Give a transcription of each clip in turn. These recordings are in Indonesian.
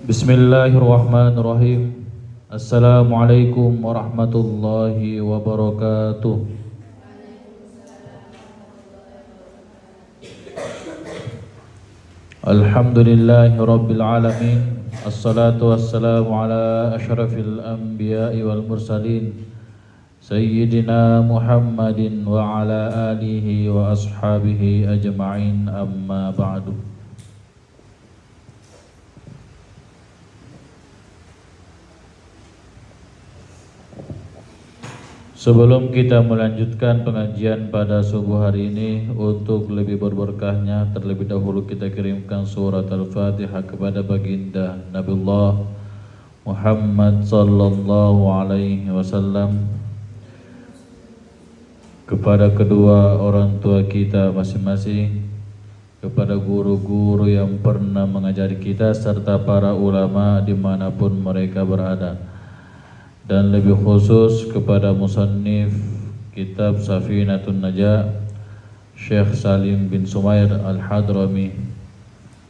Bismillahirrahmanirrahim. Assalamualaikum warahmatullahi wabarakatuh. Alhamdulillahi rabbil alamin. Assalatu wassalamu ala asyrafil anbiya'i wal mursalin Sayyidina Muhammadin wa ala alihi wa ashabihi ajma'in, amma ba'du. Sebelum kita melanjutkan pengajian pada subuh hari ini, untuk lebih berberkahnya terlebih dahulu kita kirimkan surat Al-Fatihah kepada baginda Nabiullah Muhammad sallallahu alaihi wasallam, kepada kedua orang tua kita masing-masing, kepada guru-guru yang pernah mengajari kita, serta para ulama dimanapun mereka berada, dan lebih khusus kepada musannif kitab Safinatun Najah Syekh Salim bin Sumair Al-Hadrami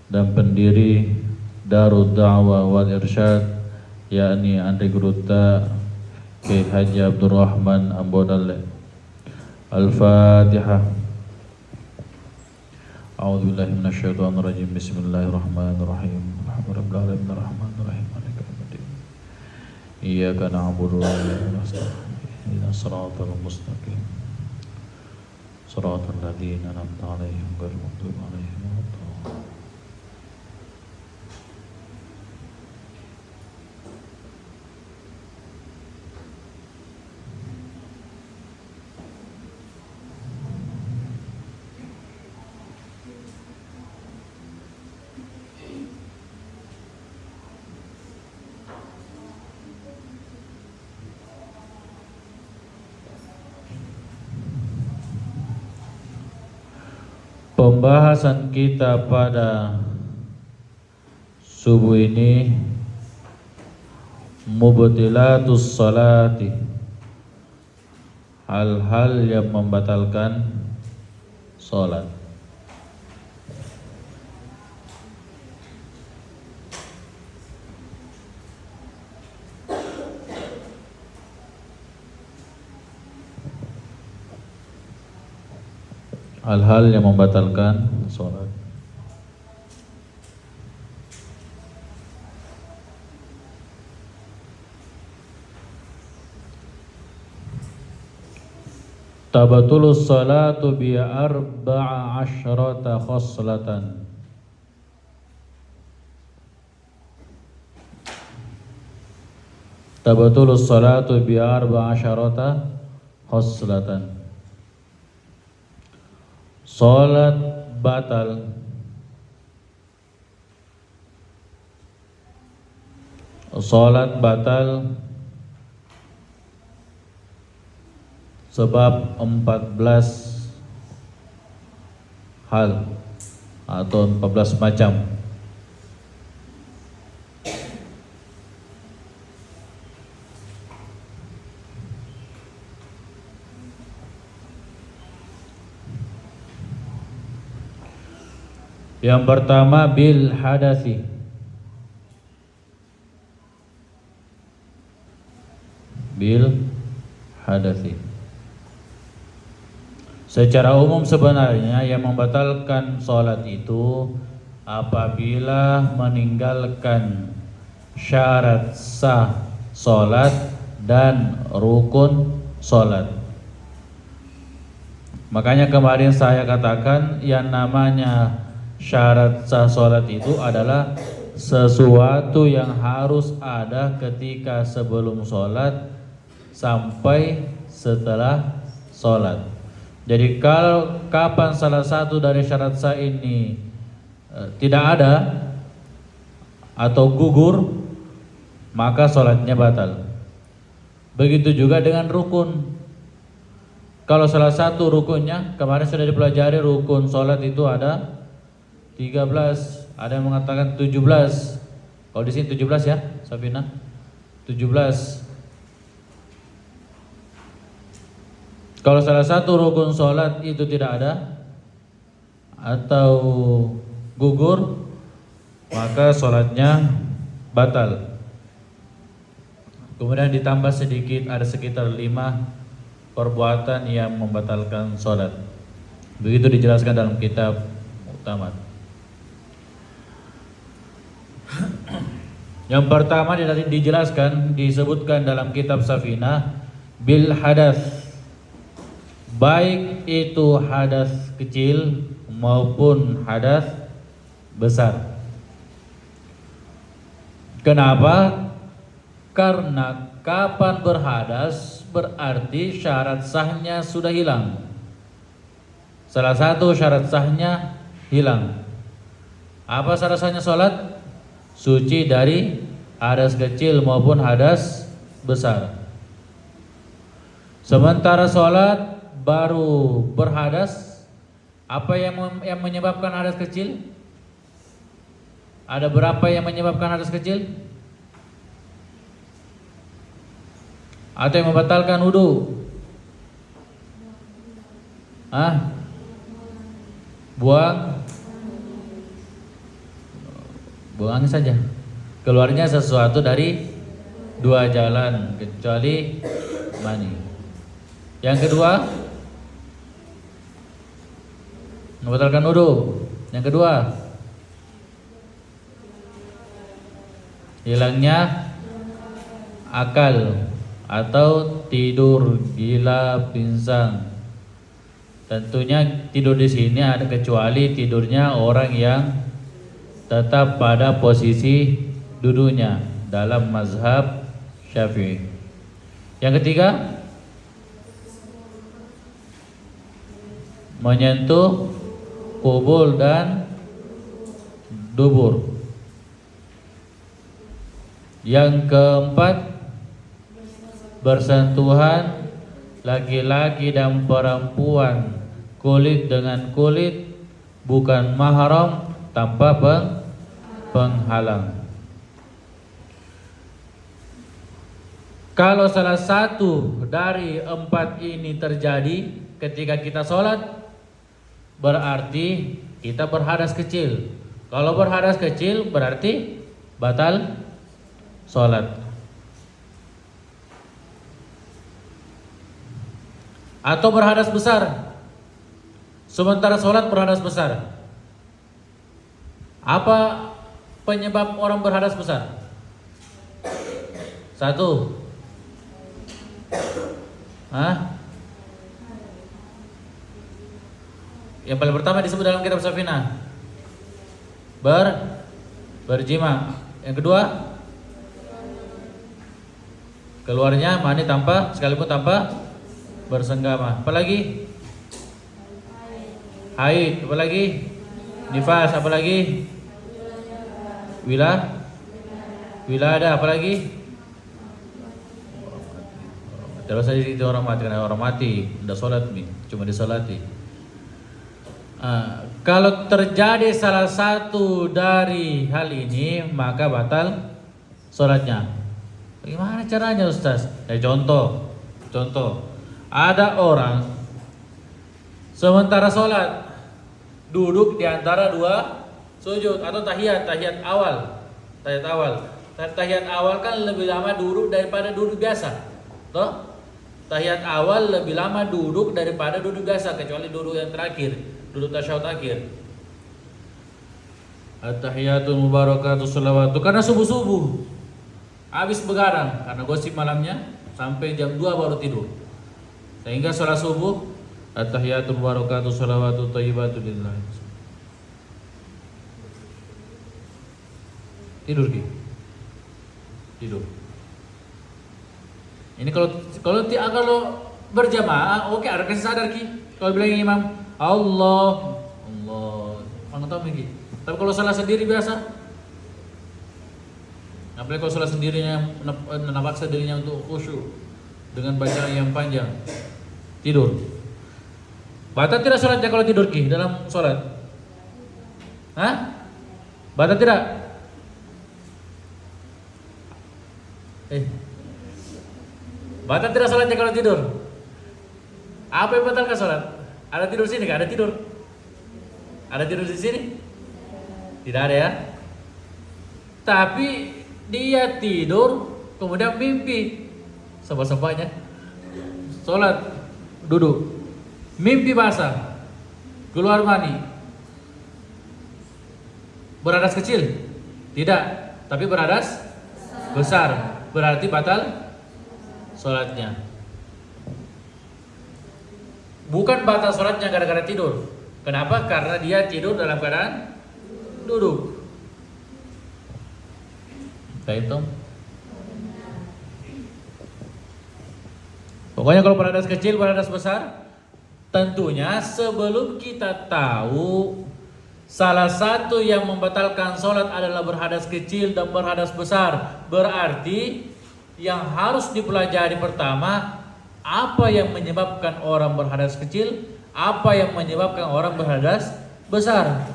dan pendiri Darud Da'wah wal Irsyad, yakni Andri Gruta Kiai Haji Abdurrahman Ambodalle. Al-Fatihah. A'udzubillahi minasyaitonirrajim. Bismillahirrahmanirrahim. Alhamdulillahirabbil alamin. Iyyaka na'budu wa iyyaka nasta'in. Ihdinas siratal mustaqim. Shiratal ladzina an'amta 'alaihim ghairil maghdubi 'alaihim waladdallin. Pembahasan kita pada subuh ini mubtilatus salati, hal-hal yang membatalkan salat. Hal-hal yang membatalkan sholat. Tabatulus salatu bi arba'a asyrata khoslatan. Tabatulus salatu bi arba'a asyrata khoslatan. Salat batal sebab 14 hal atau 14 macam. Yang pertama bil hadasi. Bil hadasi. Secara umum sebenarnya yang membatalkan sholat itu apabila meninggalkan syarat sah sholat dan rukun sholat. Makanya kemarin saya katakan yang namanya syarat sah sholat itu adalah sesuatu yang harus ada ketika sebelum sholat sampai setelah sholat. Jadi kalau kapan salah satu dari syarat sah ini tidak ada atau gugur, maka sholatnya batal. Begitu juga dengan rukun. Kalau salah satu rukunnya, kemarin sudah dipelajari rukun sholat itu ada 13, ada yang mengatakan 17. Kalau di sini 17 ya, Sabina. 17. Kalau salah satu rukun sholat itu tidak ada atau gugur, maka sholatnya batal. Kemudian ditambah sedikit, ada sekitar 5 perbuatan yang membatalkan sholat. Begitu dijelaskan dalam kitab Mu'tamad. Yang pertama dijelaskan, disebutkan dalam kitab Safinah, bil hadas, baik itu hadas kecil maupun hadas besar. Kenapa? Karena kapan berhadas berarti syarat sahnya sudah hilang. Salah satu syarat sahnya hilang. Apa syarat sahnya sholat? Suci dari hadas kecil maupun hadas besar. Sementara sholat baru berhadas, apa yang menyebabkan hadas kecil? Ada berapa yang menyebabkan hadas kecil? Atau yang membatalkan wudu? Buang saja. Keluarnya sesuatu dari 2 jalan kecuali mani. Yang kedua, membatalkan wudu. Yang kedua, hilangnya akal atau tidur, gila, pingsan. Tentunya tidur di sini ada kecuali tidurnya orang yang tetap pada posisi duduknya dalam mazhab Syafi'i. Yang ketiga, menyentuh kubul dan dubur. Yang keempat, bersentuhan laki-laki dan perempuan kulit dengan kulit bukan mahram tanpa penghalang. Kalau salah satu dari 4 ini terjadi ketika kita sholat, berarti kita berhadas kecil. Kalau berhadas kecil berarti batal sholat. Atau berhadas besar, sementara sholat berhadas besar. Apa penyebab orang berhadas besar? 1, yang paling pertama disebut dalam kitab Safinah, berjima. Yang kedua, keluarnya mani sekalipun tanpa bersenggama. Apalagi? Haid. Apalagi? Nifas. Apalagi? Wilada. Apalagi? Terus saja itu orang mati, karena orang mati tidak sholat nih, cuma disolati. Kalau terjadi salah satu dari hal ini maka batal sholatnya. Bagaimana caranya, Ustaz? Contoh. Ada orang sementara sholat duduk di antara 2 sujud atau tahiyat awal. Tahiyat awal kan lebih lama duduk daripada duduk biasa. Toh? Tahiyat awal lebih lama duduk daripada duduk biasa, kecuali duduk yang terakhir, duduk tasyahud akhir. At-tahiyatul mubarakatuh sholawatu, karena subuh habis begadang karena gosip malamnya sampai jam 2 baru tidur. Sehingga sholat subuh, at-tahiyatul mubarakatuh sholawatu thayyibatu lillah. Tidur. Ini kalau berjamaah, oke, ada kasih sadar ki. Kalau bilang imam Allah, mana tahu ki. Tapi kalau salah sendiri biasa, apalagi kalau salah sendirinya napaksa dirinya untuk khusyuk dengan bacaan yang panjang, tidur. Batal tidak sholatnya kalau tidur ki dalam sholat? Batal tidak? Batal tidak sholatnya kalau tidur? Apa yang batalkan sholat? Ada tidur sini? Gak ada tidur? Ada tidur di sini? Tidak ada ya? Tapi dia tidur kemudian mimpi sebab-sebabnya sholat duduk, mimpi basah, keluar mani, beradas kecil? Tidak, tapi beradas besar, berarti batal sholatnya. Bukan batal sholatnya gara-gara tidur. Kenapa? Karena dia tidur dalam keadaan duduk. Kita hitung. Pokoknya kalau beradas kecil, beradas besar, tentunya sebelum kita tahu salah satu yang membatalkan sholat adalah berhadas kecil dan berhadas besar, berarti yang harus dipelajari pertama, apa yang menyebabkan orang berhadas kecil, apa yang menyebabkan orang berhadas besar.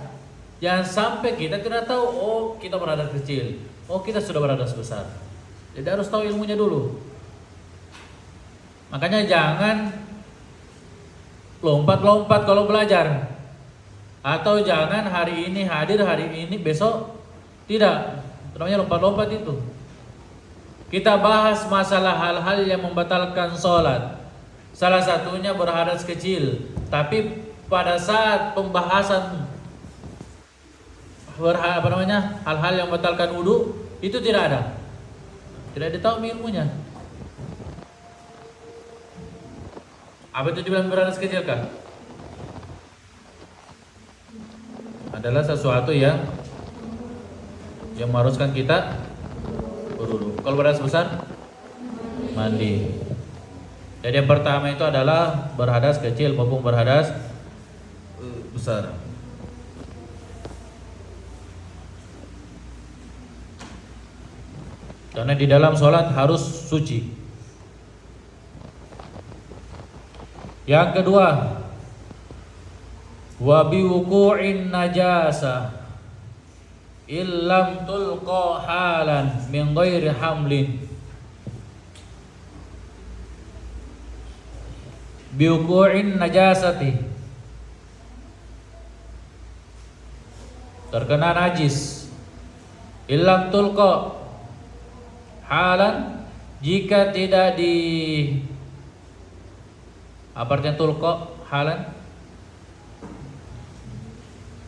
Jangan sampai kita tidak tahu, oh kita berhadas kecil, oh kita sudah berhadas besar. Jadi harus tahu ilmunya dulu. Makanya jangan lompat-lompat kalau belajar. Atau jangan hari ini hadir, hari ini besok tidak. Itu namanya lompat-lompat itu. Kita bahas masalah hal-hal yang membatalkan sholat. Salah satunya berhadas kecil. Tapi pada saat pembahasan hal-hal yang membatalkan wudu itu tidak ada. Tidak ditahu ilmunya. Apa itu dibilang berhadas kecil kah? Adalah sesuatu yang mengharuskan kita berwudu. Kalau berhadas besar, mandi. Jadi yang pertama itu adalah berhadas kecil maupun berhadas besar. Karena di dalam sholat harus suci. Yang kedua, wa bi wuqu'in najasa illam tulqa halan min ghairi hamlin. Bi wuqu'in najasati, terkena najis, illam tulqa halan, jika tidak di apa artinya tulqa halan?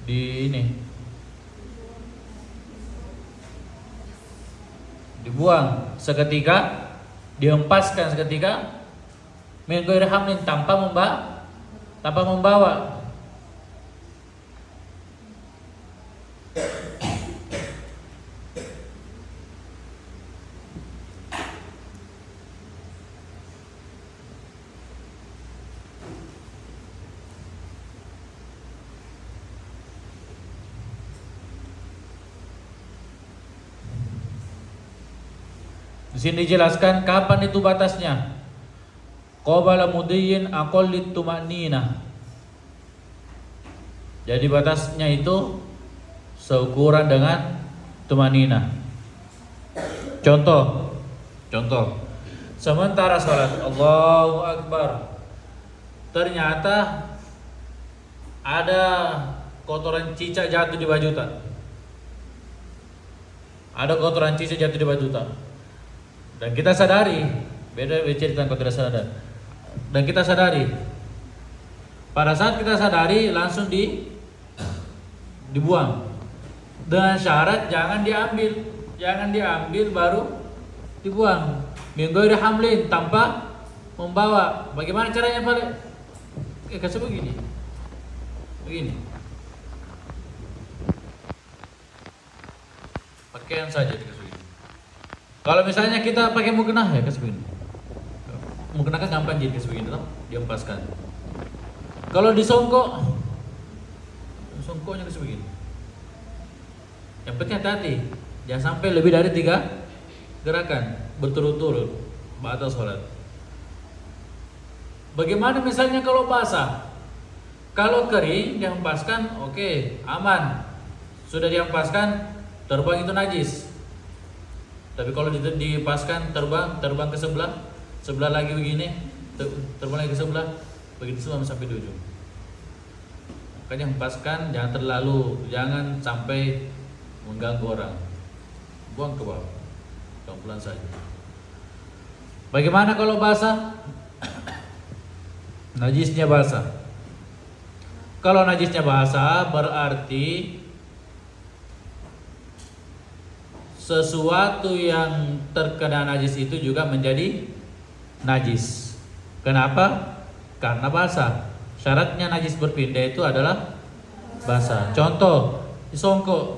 Di ini dibuang seketika, dihempaskan seketika, min ghairi hamlin, tanpa membawa. Di sini dijelaskan kapan itu batasnya. Qabala mudiyyin aqallit tuma'ninah. Jadi batasnya itu seukuran dengan tumanina. Contoh. Sementara sholat Allahu Akbar, ternyata ada kotoran cicak jatuh di baju tak. Ada kotoran cicak jatuh di baju tak. Dan kita sadari, beda cerita kalau tidak sadar. Dan kita sadari, pada saat kita sadari langsung dibuang. Dengan syarat jangan diambil baru dibuang. Min ghairi hamlin, tanpa membawa. Bagaimana caranya Pak? Kasih begini. Pakaian saja dikasih begini. Kalau misalnya kita pakai mukena ya kasih begini. Mukena kan gampang jadi kasih begini, dihempaskan. Kalau disongkok, songkoknya kasih begini. Yang penting hati-hati, jangan sampai lebih dari 3 gerakan berturut-turut batal sholat. Bagaimana misalnya kalau basah? Kalau kering dihempaskan, oke, aman. Sudah dihempaskan, terbang itu najis. Tapi kalau dipaskan terbang ke sebelah lagi begini, terbang lagi ke sebelah, begitu semua sampai di ujung. Makanya hempaskan, jangan sampai mengganggu orang. Buang ke bawah. pelan saja. Bagaimana kalau basah? Najisnya basah. Kalau najisnya basah berarti sesuatu yang terkena najis itu juga menjadi najis. Kenapa? Karena basah. Syaratnya najis berpindah itu adalah basah. Contoh, songkok.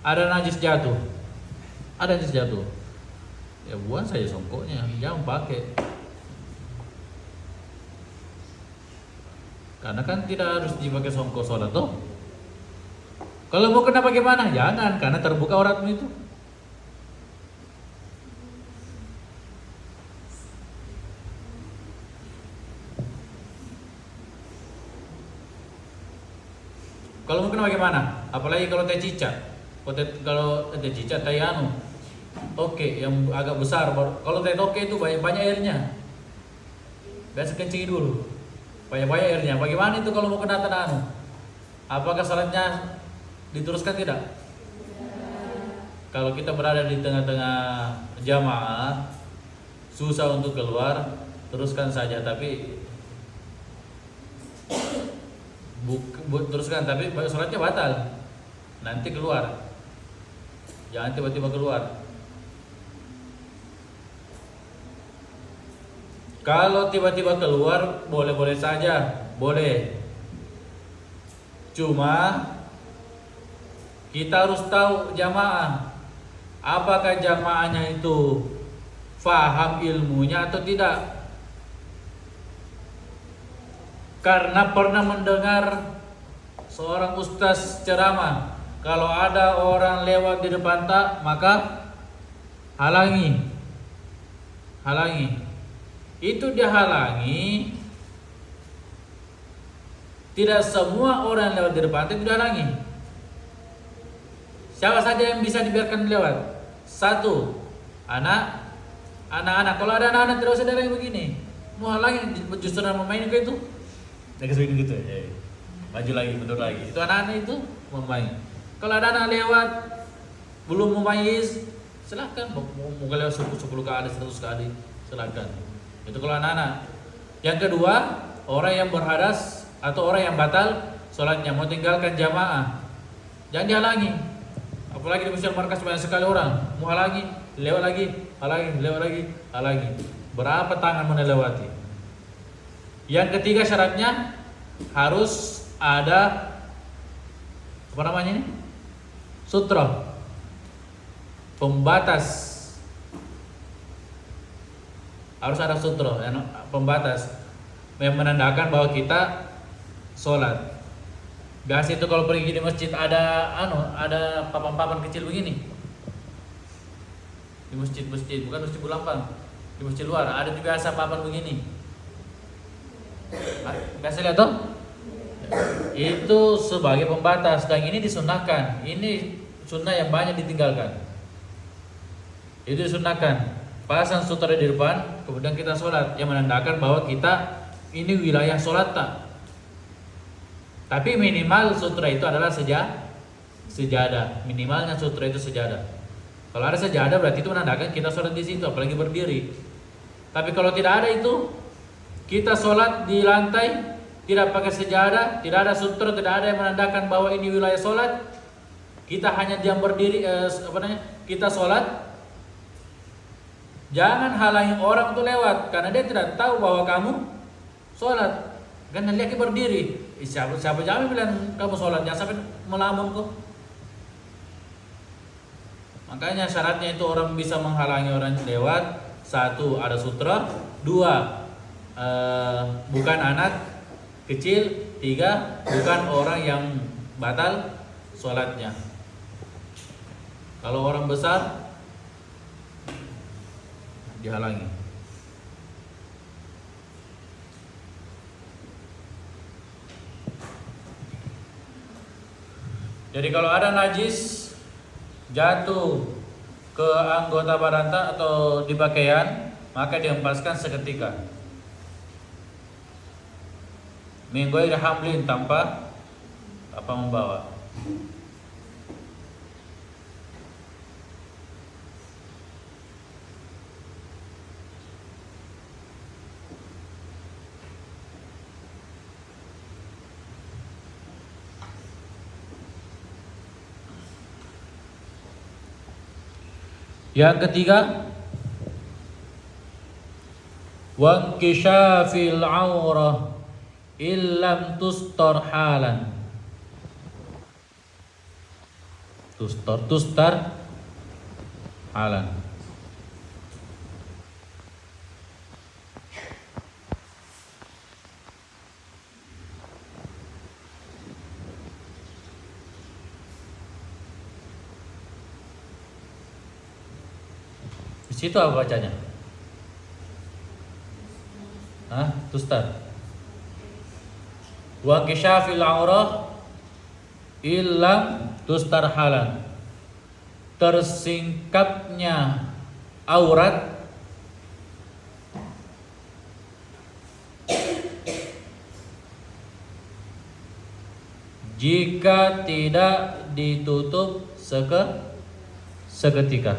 Ada najis jatuh. Ya buang saja songkoknya, jangan pakai. Karena kan tidak harus dipakai songkok sholat toh. Kalau mau kena bagaimana? Jangan, karena terbuka auratmu itu. Kalau mau kena bagaimana? Apalagi kalau teh cicak. Kalau teh cicak teh anu. Oke, yang agak besar. Kalau teh toke itu banyak airnya. Biasa kencing dulu. Banyak airnya. Bagaimana itu kalau mau kena anu? Apakah salatnya diteruskan tidak? Kalau kita berada di tengah-tengah jamaah, susah untuk keluar, teruskan saja. Tapi teruskan, tapi salatnya batal. Nanti keluar. Jangan tiba-tiba keluar. Kalau tiba-tiba keluar, boleh-boleh saja, boleh. Cuma kita harus tahu jamaah, apakah jamaahnya itu faham ilmunya atau tidak. Karena pernah mendengar seorang ustaz ceramah, kalau ada orang lewat di depan tak, maka halangi. Itu dia halangi. Tidak semua orang yang lewat di depan itu dihalangi. Siapa saja yang bisa dibiarkan lewat? Satu, anak-anak. Kalau ada anak-anak tidak usah dari begini. Mau halangi justru mau main itu. Mereka sering gitu ya. Maju lagi, mundur lagi. Itu anak-anak itu mau main. Kalau ada anak lewat belum memayis, silakan mau lewat 10 kali, 100 kali, silakan. Itu kalau anak-anak. Yang kedua, orang yang berhadas atau orang yang batal sholatnya mau tinggalkan jamaah, jangan dihalangi. Apalagi di Masjid Markas banyak sekali orang, mau halangi, lewat lagi, halangi. Berapa tangan melewati? Yang ketiga syaratnya harus ada apa namanya ini? Sutra, pembatas. Harus ada sutra, pembatas yang menandakan bahwa kita sholat. Biasa itu kalau pergi di masjid ada papan-papan kecil begini. Di masjid, bukan masjid Bulampang. Di masjid luar ada biasa papan begini. Biasa lihat toh? Itu sebagai pembatas, dan ini disunahkan. Ini sunnah yang banyak ditinggalkan. Itu disunahkan. Pasang sutra di depan, kemudian kita sholat, yang menandakan bahwa kita ini wilayah sholat tak. Tapi minimal sutra itu adalah sejadah. Minimalnya sutra itu sejadah. Kalau ada sejadah berarti itu menandakan kita sholat di situ, apalagi berdiri. Tapi kalau tidak ada itu, kita sholat di lantai, tidak pakai sejadah, tidak ada sutra, tidak ada yang menandakan bahwa ini wilayah sholat. Kita hanya diam berdiri, kita sholat. Jangan halangi orang untuk lewat, karena dia tidak tahu bahwa kamu sholat. Kan lihat berdiri. Siapa jangan bilang kamu sholat, jangan sampai melamun kok. Makanya syaratnya itu orang bisa menghalangi orang lewat. Satu, ada sutra. Dua, bukan anak kecil. Tiga, bukan orang yang batal sholatnya. Kalau orang besar dihalangi. Jadi kalau ada najis jatuh ke anggota badan atau di pakaian, maka dihempaskan seketika. Min ghairi hamlin, tanpa membawa. Yang ketiga, wankishafil aurah illam tustar halan. Tustar halan. Di situ apa bacanya? Tustar. Wa kishafil aurah illam tustar halan. Tersingkapnya aurat jika tidak ditutup seketika.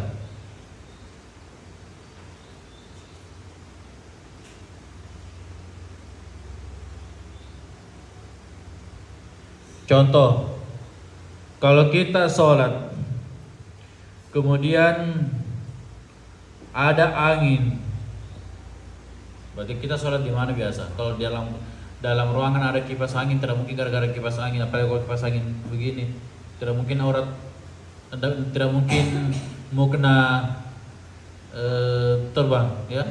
Contoh, kalau kita sholat, kemudian ada angin, berarti kita sholat di mana biasa? Kalau dalam ruangan ada kipas angin, tidak mungkin gara-gara kipas angin, apalagi kalau kipas angin begini, tidak mungkin aurat, tidak mungkin mau kena terbang, ya.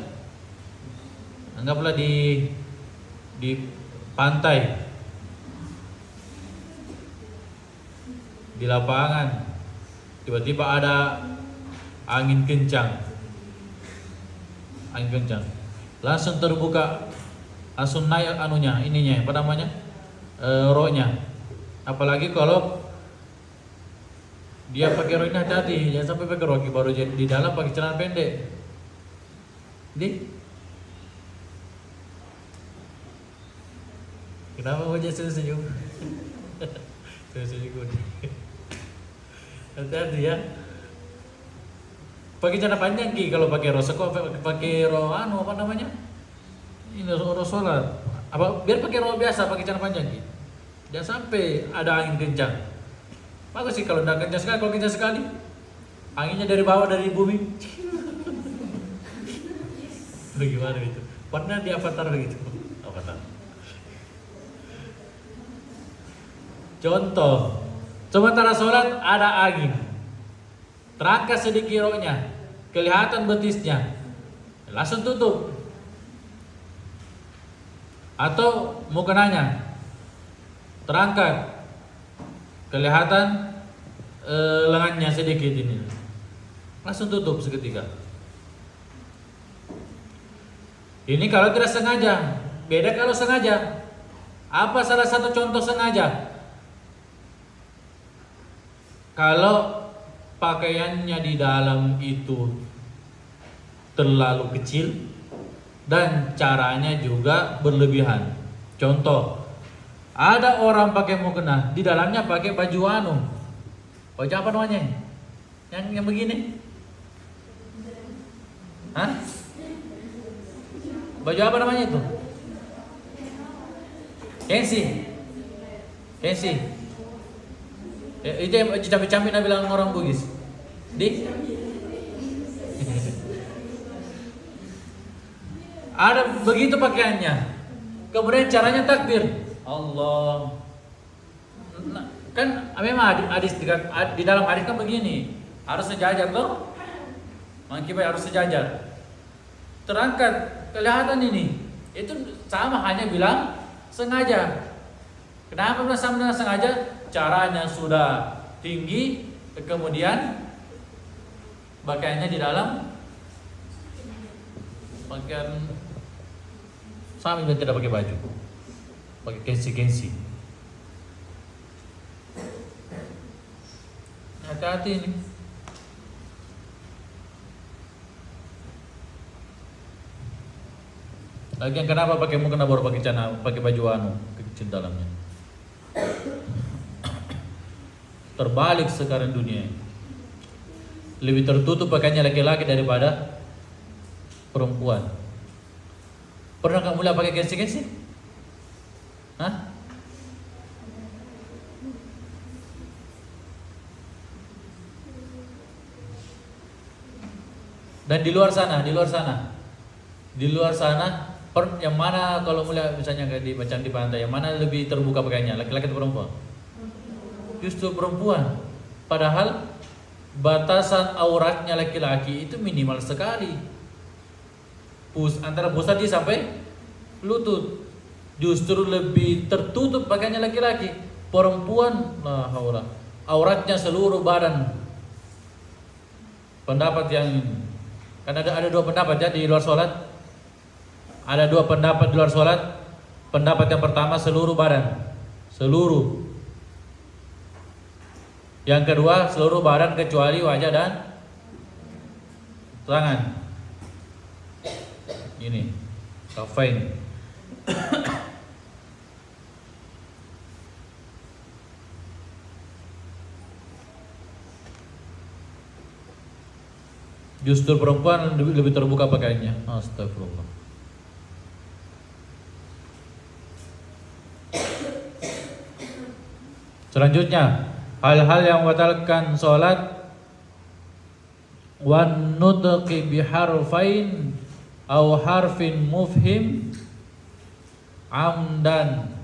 Anggaplah di pantai, di lapangan, tiba-tiba ada angin kencang, langsung terbuka, langsung naik ininya, apa namanya, roknya. Apalagi kalau dia pakai rok, hati-hati, jangan sampai pakai rok baru di dalam pakai celana pendek. Kenapa wajah senyum? Senyum. Hati-hati ya. Pakai celana panjang kalau pakai rok, kok pakai rok apa namanya? Ini rok sholat. Apa biar pakai rok biasa, pakai celana panjang Jangan sampai ada angin kencang. Bagus sih kalau tidak kencang sekali. Kalau kencang sekali, anginnya dari bawah, dari bumi. Bagaimana itu? Pernah di Avatar begitu? Avatar. Contoh, sementara sholat ada angin, terangkat sedikit roknya, kelihatan betisnya, langsung tutup. Atau mukenanya terangkat, kelihatan lengannya sedikit ini, langsung tutup seketika. Ini kalau tidak sengaja. Beda kalau sengaja. Apa salah satu contoh sengaja? Kalau pakaiannya di dalam itu terlalu kecil dan caranya juga berlebihan. Contoh, ada orang pakai mukena, di dalamnya pakai baju baju apa namanya? Yang begini? Baju apa namanya itu? Kensi. Itu yang campur-campur bilang orang Bugis. Ada begitu pakaiannya. Kemudian caranya takbir. Allah. Kan memang hadis di dalam hadis kan begini. Harus sejajar loh. Mangkibai harus sejajar. Terangkat, kelihatan ini. Itu sama, hanya bilang sengaja. Kenapa bilang sama dengan sengaja? Caranya sudah tinggi, kemudian pakaiannya di dalam pakaian sama, juga tidak pakai baju, pakai kensi. Hati-hati ini. Lagian kenapa pakai mukena baru pakai celana, pakai baju kecil dalamnya? Terbalik sekarang dunia. Lebih tertutup pakaiannya laki-laki daripada perempuan. Pernah kamu lihat pakai kensi? Dan di luar sana, yang mana kalau mulai misalnya di macam di pantai, yang mana lebih terbuka pakaiannya, laki-laki atau perempuan? Justru perempuan. Padahal batasan auratnya laki-laki itu minimal sekali. Antara pusat sampai lutut. Justru lebih tertutup pakaiannya laki-laki. Perempuan, nah auratnya seluruh badan. Pendapat yang ini. Kan ada dua pendapat ya di luar sholat. Ada dua pendapat di luar sholat. Pendapat yang pertama seluruh badan, seluruh. Yang kedua seluruh badan kecuali wajah dan tangan. Ini kafain. Justru perempuan lebih terbuka pakaiannya. Astagfirullah. Selanjutnya, hal-hal yang membatalkan sholat. Wan nutqi biharfain aw harfin mufhim amdan.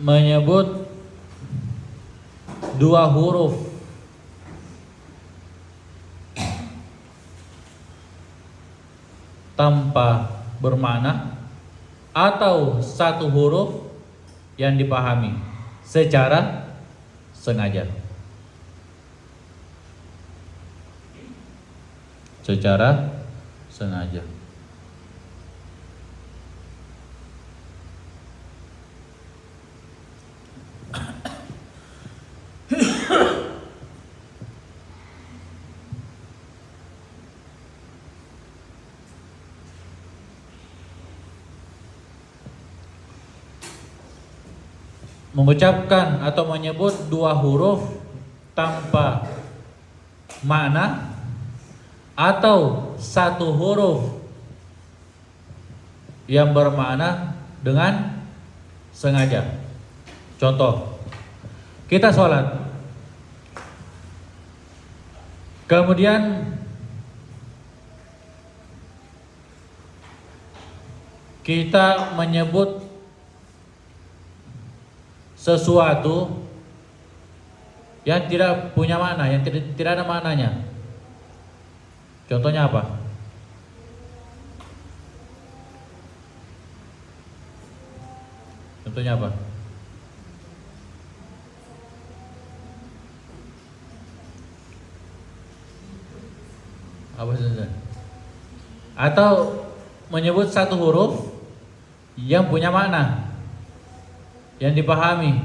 Menyebut dua huruf tanpa bermakna atau satu huruf yang dipahami secara sengaja. Secara sengaja. Mengucapkan atau menyebut dua huruf tanpa makna atau satu huruf yang bermakna dengan sengaja. Contoh, kita sholat, kemudian kita menyebut sesuatu yang tidak punya makna, yang tidak ada maknanya. Contohnya apa? Contohnya apa? Apa saja? Atau menyebut satu huruf yang punya makna, yang dipahami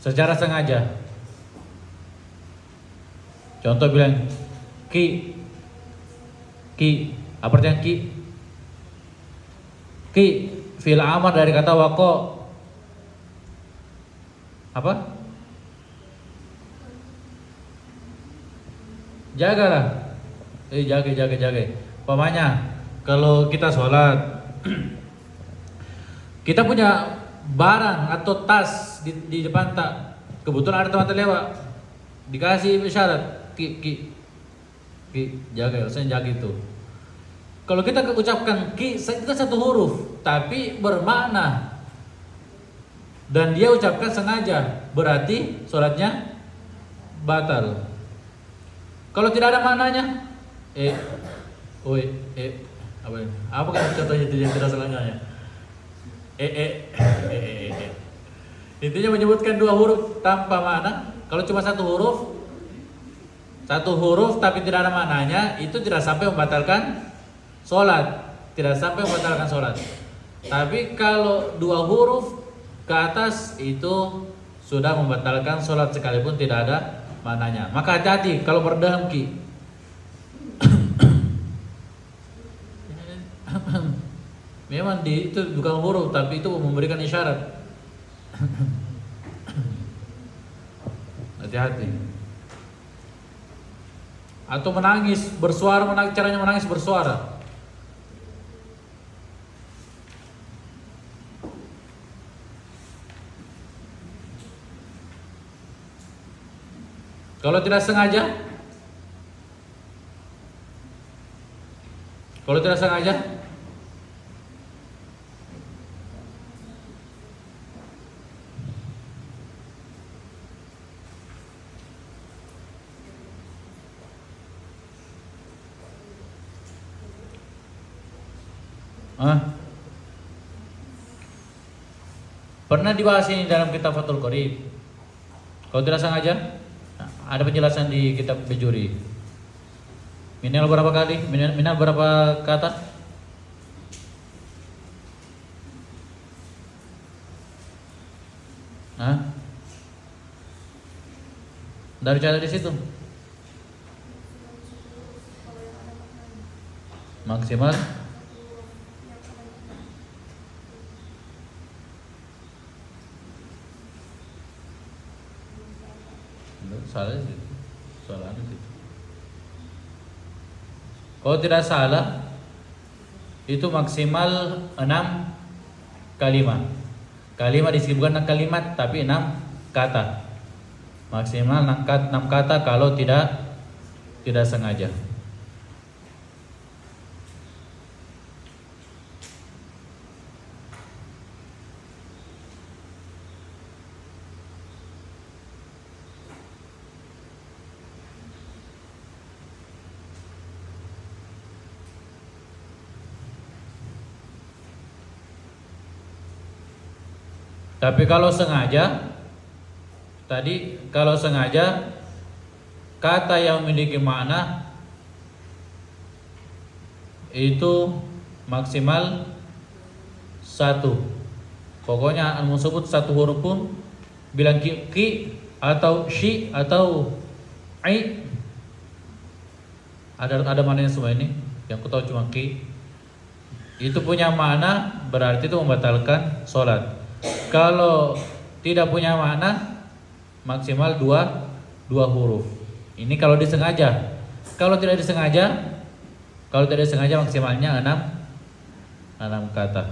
secara sengaja. Contoh bilang ki, apa artinya ki? Ki fi'il amar dari kata waqo. Apa? Jagalah. Jaga. Pamanya kalau kita sholat, kita punya barang atau tas di depan tak, kebetulan ada teman lewat, dikasih isyarat ki jaga, harusnya jaga itu. Kalau kita ucapkan ki, itu kan satu huruf tapi bermakna dan dia ucapkan sengaja, berarti sholatnya batal. Kalau tidak ada maknanya, apa kan contohnya itu yang tidak sengaja? Intinya menyebutkan dua huruf tanpa makna. Kalau cuma satu huruf tapi tidak ada maknanya, itu tidak sampai membatalkan sholat. Tapi kalau dua huruf ke atas, itu sudah membatalkan sholat sekalipun tidak ada maknanya. Maka hati-hati kalau berdaham ki. Memang itu bukan huruf, tapi itu memberikan isyarat. Hati-hati. Atau menangis, bersuara, caranya menangis bersuara. Kalau tidak sengaja? Kalau tidak sengaja? Pernah dibahas ini dalam kitab Fathul Qorib. Kalau tidak sengaja, ada penjelasan di kitab Bejuri. Minimal berapa kali? Minimal berapa kata? Dari cara di situ. Maksimal salah di situ. Salah di situ. Kalau tidak salah itu maksimal 6 kalimat. Kalimat disebutkan 6 kalimat tapi 6 kata. Maksimal 6 kata kalau tidak sengaja. Tapi kalau sengaja, kata yang memiliki makna itu maksimal 1. Pokoknya anu sebut satu huruf pun, bilang ki atau shi atau ai, ada maknanya semua ini. Yang aku tahu cuma ki. Itu punya makna, berarti itu membatalkan sholat. Kalau tidak punya makna, maksimal 2 huruf. Ini kalau disengaja. Kalau tidak disengaja maksimalnya 6 kata.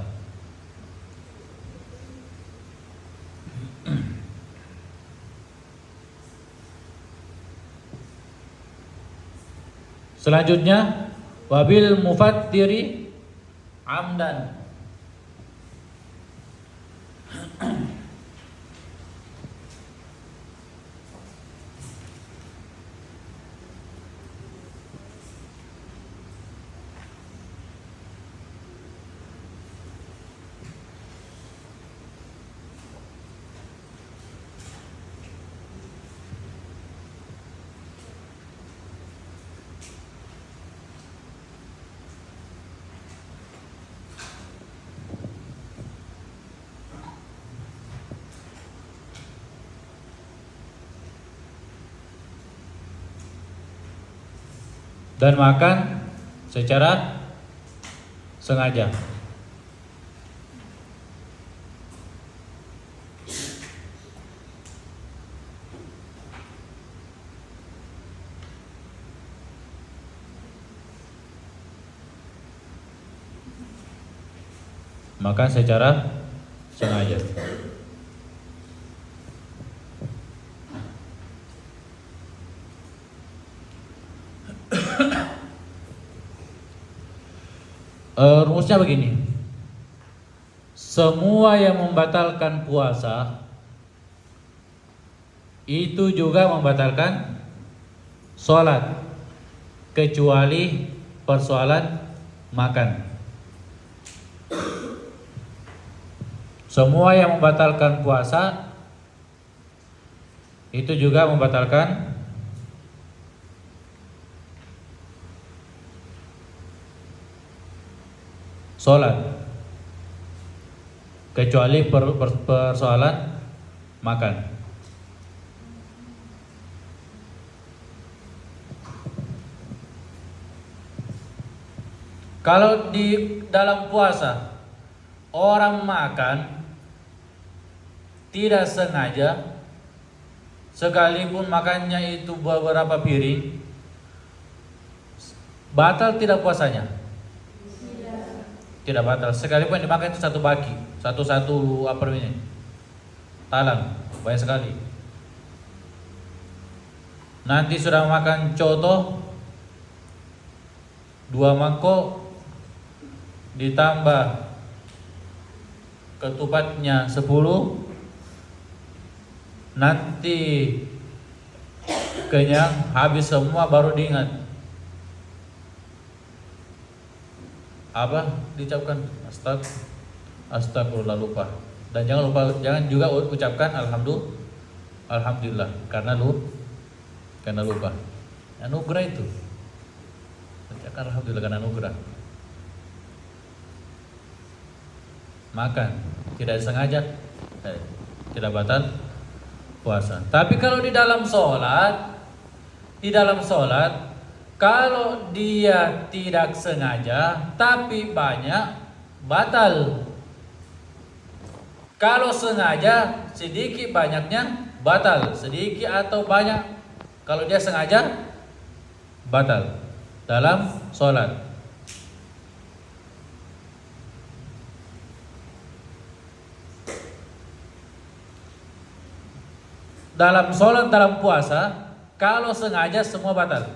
Selanjutnya wabil mufattiri amdan. Dan makan secara sengaja. Makan secara sengaja. Rumusnya begini. Semua yang membatalkan puasa itu juga membatalkan sholat, kecuali persoalan makan. Semua yang membatalkan puasa itu juga membatalkan sholat, kecuali persoalan makan. Kalau di dalam puasa orang makan tidak sengaja, sekalipun makannya itu beberapa piring, batal tidak puasanya? Tidak batal, sekalipun dimakan itu satu baki, satu apa ini, talang, banyak sekali. nanti sudah makan coto 2 mangkok ditambah ketupatnya 10, nanti kenyang habis semua baru diingat apa diucapkan astagfirullah, lupa. Dan jangan juga ucapkan alhamdulillah karena lupa. Anugerah itu. Ucapkan alhamdulillah karena anugerah. Makan tidak sengaja tidak batal puasa. Tapi kalau di dalam sholat kalau dia tidak sengaja tapi banyak, batal. Kalau sengaja sedikit banyaknya batal, sedikit atau banyak. Kalau dia sengaja batal dalam sholat. Dalam sholat, dalam puasa, kalau sengaja semua batal,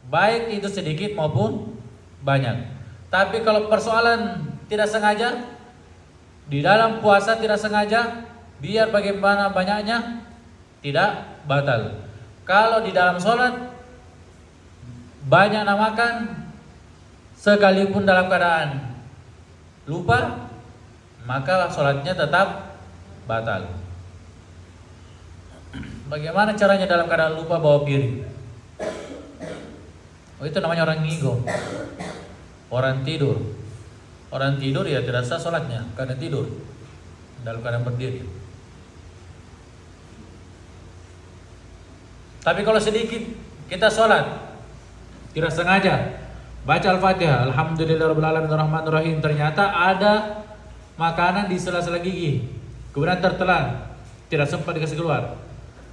baik itu sedikit maupun banyak. Tapi kalau persoalan tidak sengaja, di dalam puasa tidak sengaja, biar bagaimana banyaknya tidak batal. Kalau di dalam sholat banyak makan sekalipun dalam keadaan lupa, maka sholatnya tetap batal. Bagaimana caranya dalam keadaan lupa bawa piring? Oh, itu namanya orang ngigo. Orang tidur. Orang tidur ya tidak sah sholatnya karena tidur dalam keadaan berdiri. Tapi kalau sedikit kita sholat tidak sengaja baca Al-Fatihah, Alhamdulillahirobbilalamin Rahmanirrahim, ternyata ada makanan di sela-sela gigi, kemudian tertelan, tidak sempat dikasih keluar,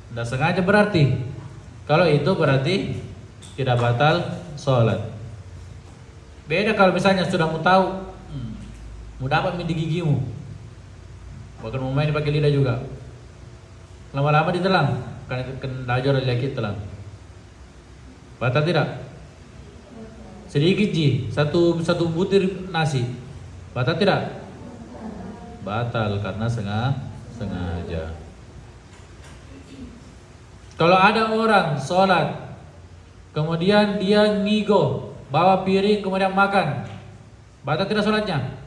tidak sengaja berarti. Kalau itu berarti tidak batal sholat. Beda kalau misalnya sudah mau tahu, mau dapat di gigimu, bahkan mau main pakai lidah juga, lama-lama ditelan karena kendajar lagi telan, batal tidak? Sedikit satu butir nasi, batal tidak? Batal karena sengaja. Kalau ada orang sholat kemudian dia ngigo bawa piring kemudian makan, batal tidak sholatnya?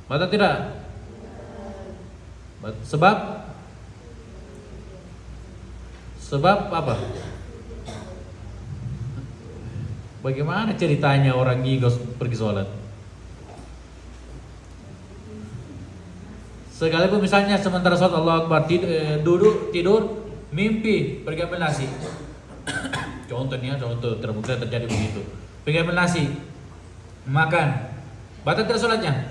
Batal tidak? Sebab apa? Bagaimana ceritanya orang ngigo pergi sholat? Sekalipun misalnya sementara sholat Allahu Akbar tidur mimpi pergi ambil nasi. Contoh terbukti terjadi begitu. Pergi ambil nasi, makan, batal tidak sholatnya?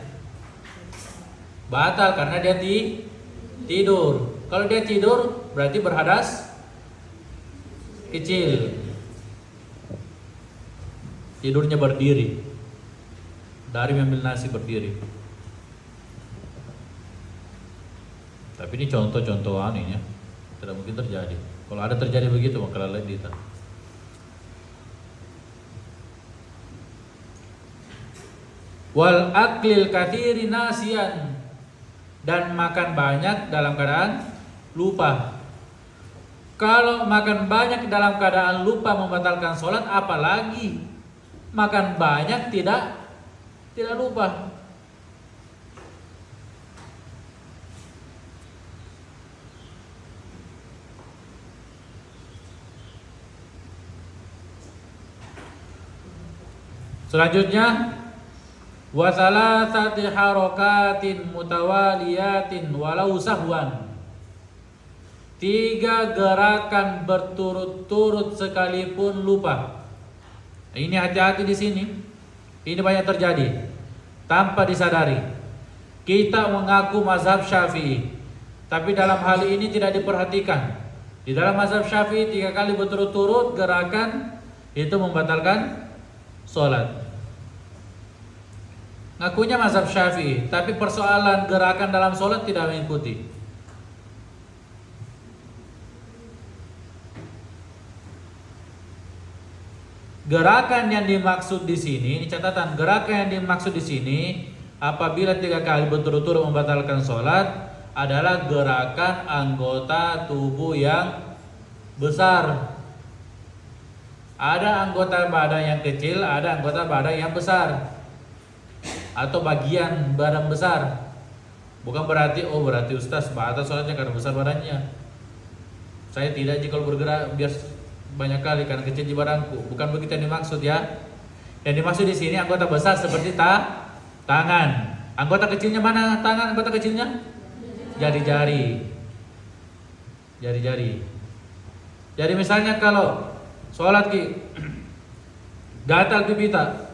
Batal karena dia tidur. Kalau dia tidur berarti berhadas kecil. Tidurnya berdiri. Dari mengambil nasi berdiri. Tapi ini contoh-contoh anehnya. Tidak mungkin terjadi. Kalau ada terjadi begitu maka lalai kita. Wal aklil katsiri nasiyan, dan makan banyak dalam keadaan lupa. Kalau makan banyak dalam keadaan lupa membatalkan sholat, apalagi makan banyak tidak lupa. Selanjutnya, wa salasati harakatin mutawaliyatin walau sahwan. 3 gerakan berturut-turut sekalipun lupa. Ini hati-hati di sini. Ini banyak terjadi tanpa disadari. Kita mengaku mazhab Syafi'i, tapi dalam hal ini tidak diperhatikan. Di dalam mazhab Syafi'i 3 kali berturut-turut gerakan itu membatalkan sholat. Ngakunya mazhab Syafi'i, tapi persoalan gerakan dalam sholat tidak mengikuti. Gerakan yang dimaksud di sini, ini catatan, gerakan yang dimaksud di sini apabila 3 kali berturut-turut membatalkan sholat adalah gerakan anggota tubuh yang besar. Ada anggota badan yang kecil, ada anggota badan yang besar, atau bagian badan besar. Bukan berarti berarti Ustaz batal sholatnya karena besar badannya. Saya tidak jika bergerak biar banyak kali karena kecil di badanku. Bukan begitu yang dimaksud ya. Yang dimaksud di sini anggota besar seperti tangan. Anggota kecilnya mana? Tangan anggota kecilnya? Jari-jari. Jari-jari. Jadi misalnya kalau sholat gatal pipita.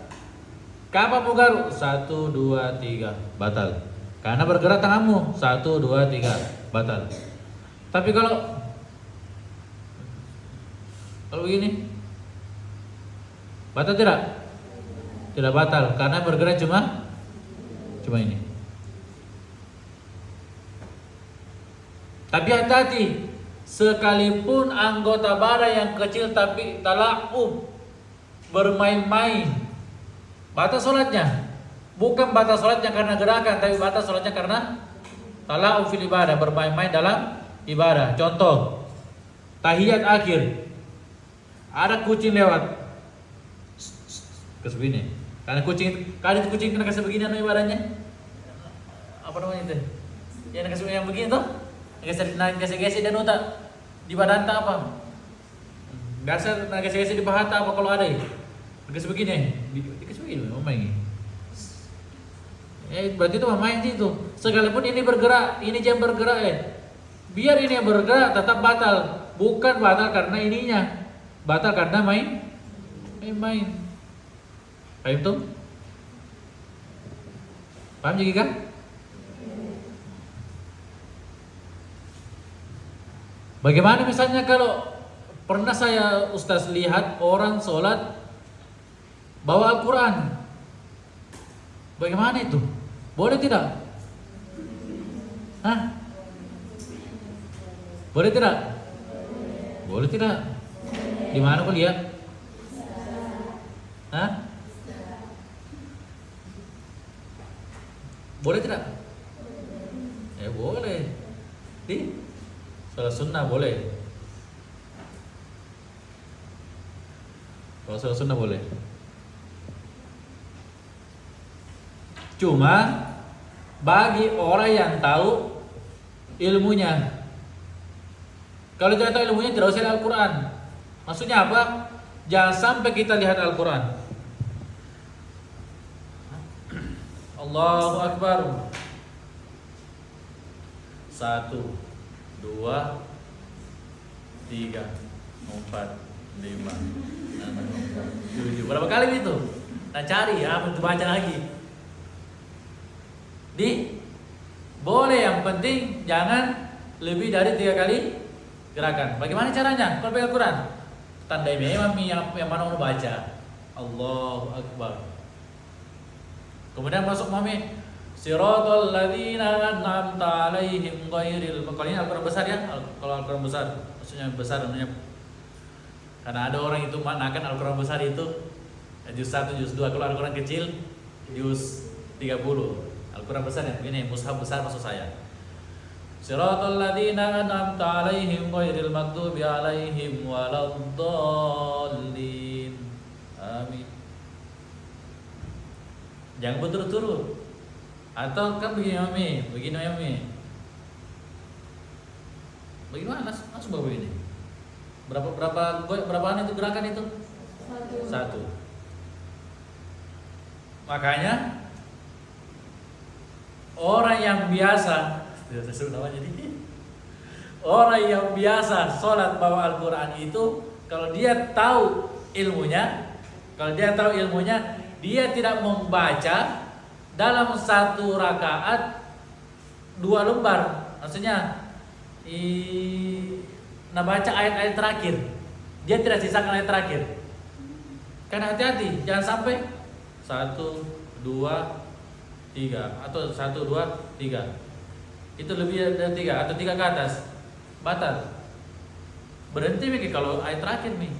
Kapan bugar? 1, 2, 3 batal. Karena bergerak tanganmu 1, 2, 3 batal. Tapi kalau begini batal tidak? Tidak batal karena bergerak cuma ini. Tapi hati-hati, sekalipun anggota badan yang kecil tapi tala'ub, bermain-main, batal sholatnya. Bukan batal sholatnya karena gerakan, tapi batal sholatnya karena tala'ub fil ibadah, bermain-main dalam ibadah. Contoh, tahiyat akhir, ada kucing lewat ke sebegini. Karena kucing kena kasih begini badannya. Apa namanya itu? Yang kasih yang begini tuh. Kasih dan otak di badan tak apa? Biasa kasih di paha tak apa kalau ada ya? Kasih begini. Dikasih begini main. Berarti itu main itu. Sekalipun ini bergerak, ini jangan bergerak biar ini yang bergerak tetap batal. Bukan batal karena ininya. Batal karena main. Paham tuh? Paham juga kan? Bagaimana misalnya kalau pernah saya Ustaz lihat orang sholat bawa Al-Quran. Bagaimana itu? Boleh tidak? Hah? Boleh tidak? Boleh tidak? Di mana kau lihat? Hah? Boleh tidak? Boleh. Sholat sunnah boleh. Kalau sholat sunnah boleh. Cuma bagi orang yang tahu ilmunya. Kalau tidak tahu ilmunya tidak usah lihat Al-Quran. Maksudnya apa? Jangan sampai kita lihat Al-Quran. Allahu Akbar. 1, 2, 3, 4, 5, 6, 7. Berapa kali itu? Nah cari untuk baca lagi. Boleh, yang penting jangan lebih dari 3 kali gerakan. Bagaimana caranya? Kalau baca Al-Quran, tandai mami yang mana mau baca. Allahu Akbar. Kemudian masuk mami Siratal ladzina an'amta 'alaihim ghairil. Kalau ini Al-Quran besar ya. Kalau Al-Quran besar, maksudnya besar namanya. Karena ada orang itu maknakan Al-Quran besar itu juz 1, juz 2. Kalau Al-Quran kecil juz 30. Al-Quran besar ya, begini mushaf besar maksud saya. Siratal ladzina an'amta 'alaihim ghairil maghdubi 'alaihim waladdallin. Amin. Jangan berturut-turut. Atau kan begini mami. Bagaimana? Langsung bawa begini. Berapaan itu gerakan itu? 1. Makanya orang yang biasa, orang yang biasa sholat bawa Al-Quran itu, kalau dia tahu ilmunya, dia tidak membaca dalam 1 rakaat 2 lembar. Maksudnya baca ayat-ayat terakhir. Dia tidak sisakan ayat terakhir. Karena hati-hati, jangan sampai 1, 2, 3 atau 1, 2, 3. Itu lebih dari 3 atau 3 ke atas. Batal. Berhenti nih kalau ayat terakhir nih.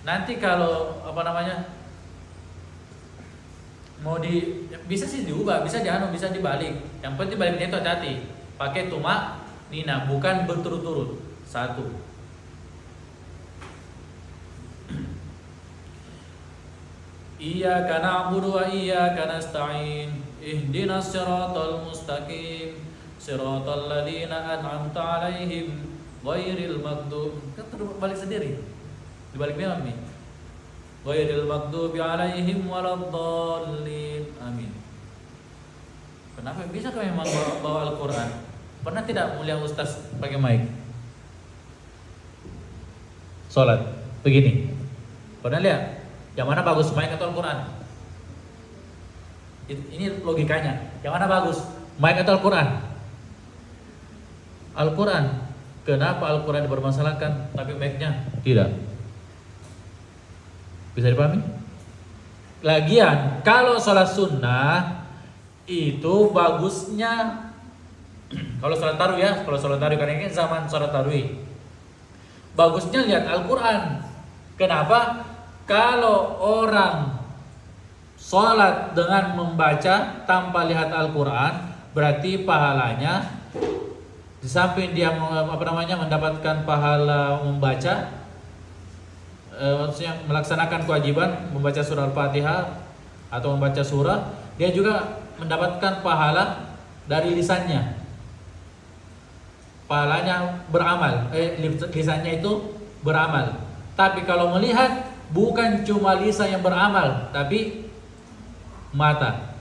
Nanti kalau mau bisa sih diubah, bisa bisa dibalik. Yang penting baliknya itu hati-hati. Pakai tumak nina, bukan berturut-turut. Satu. Iyyaka na'budu wa iyyaka nasta'in. Ihdinas siratal mustaqim. Siratal ladzina an'amta 'alaihim ghairil maghdub. Kan balik sendiri. Dibalik memang nih. Ghairil maghdubi 'alaihim waladdallin. Amin. Kenapa bisa kau memang bawa Al-Qur'an? Pernah tidak mulia ustaz pakai mic? Salat begini. Pernah lihat? Yang mana bagus, mic atau Al-Quran? Ini logikanya. Yang mana bagus, mic atau Al-Quran? Al-Quran. Kenapa Al-Quran dipermasalahkan tapi mic-nya tidak? Bisa dipahami? Lagian kalau sholat sunnah itu bagusnya kalau sholat tarawih ya, karena ini zaman sholat tarawih. Bagusnya lihat Al-Quran. Kenapa? Kalau orang sholat dengan membaca tanpa lihat Al-Quran, berarti pahalanya di samping dia mendapatkan pahala membaca, maksudnya melaksanakan kewajiban membaca surah Al-Fatihah atau membaca surah, dia juga mendapatkan pahala dari lisannya. Pahalanya beramal, lisannya itu beramal. Tapi kalau melihat, bukan cuma lisan yang beramal, tapi mata.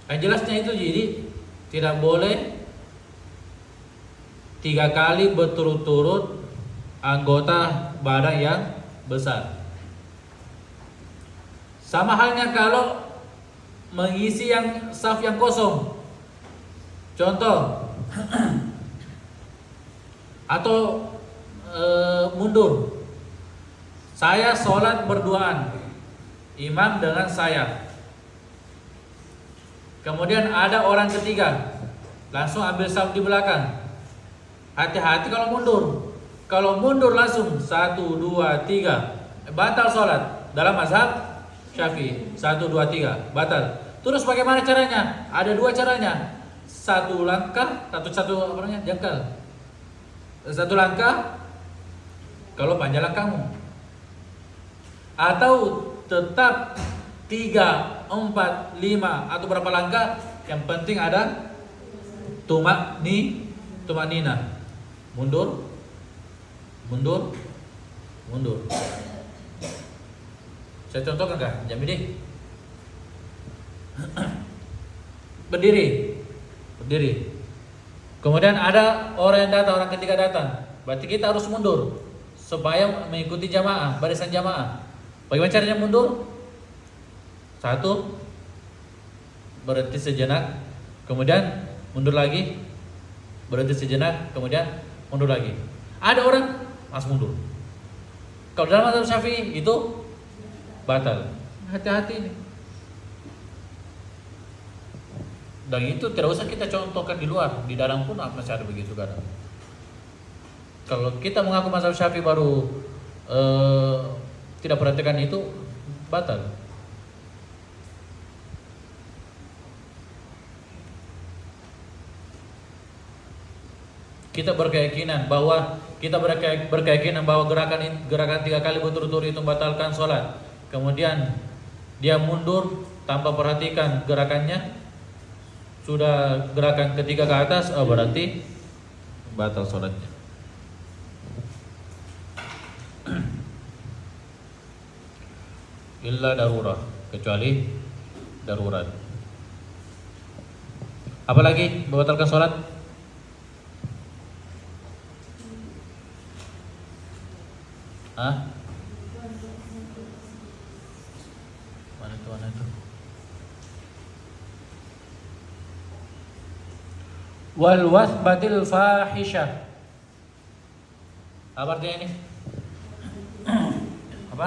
Yang jelasnya itu jadi tidak boleh 3 kali berturut-turut anggota badan yang besar. Sama halnya kalau mengisi yang saf yang kosong. Contoh atau mundur. Saya sholat berduaan, imam dengan saya. Kemudian ada orang ketiga, langsung ambil saf di belakang. Hati-hati kalau mundur. Kalau mundur langsung 1, 2, 3 batal sholat. Dalam mazhab Syafi'i 1, 2, 3 batal. Terus bagaimana caranya? Ada 2 caranya. Satu langkah, jangkal. Satu langkah kalau panjang langkahmu. Atau tetap 3, 4, 5 atau berapa langkah, yang penting ada tumak nina. Mundur. Saya contohkan kah? Jamidi. Berdiri. Kemudian ada orang ketiga datang. Berarti kita harus mundur supaya mengikuti jamaah, barisan jamaah. Bagaimana caranya mundur? 1, berhenti sejenak, kemudian mundur lagi. Berhenti sejenak, kemudian mundur lagi. Ada orang langsung mundur. Kalau dalam mazhab Syafi'i itu batal. Hati-hati ini. Dan itu tidak usah kita contohkan di luar, di dalam pun masih ada begitu kadang. Kalau kita mengaku mazhab Syafi'i baru tidak perhatikan itu, batal. Kita berkeyakinan bahwa gerakan 3 kali berturut-turut itu membatalkan sholat. Kemudian dia mundur tanpa perhatikan gerakannya, sudah gerakan ketiga ke atas, berarti batal sholatnya. Illa darurah, kecuali darurat. Apalagi membatalkan sholat? Mana itu? Wal wasbatil fahisyah. Apa artinya ini? Apa?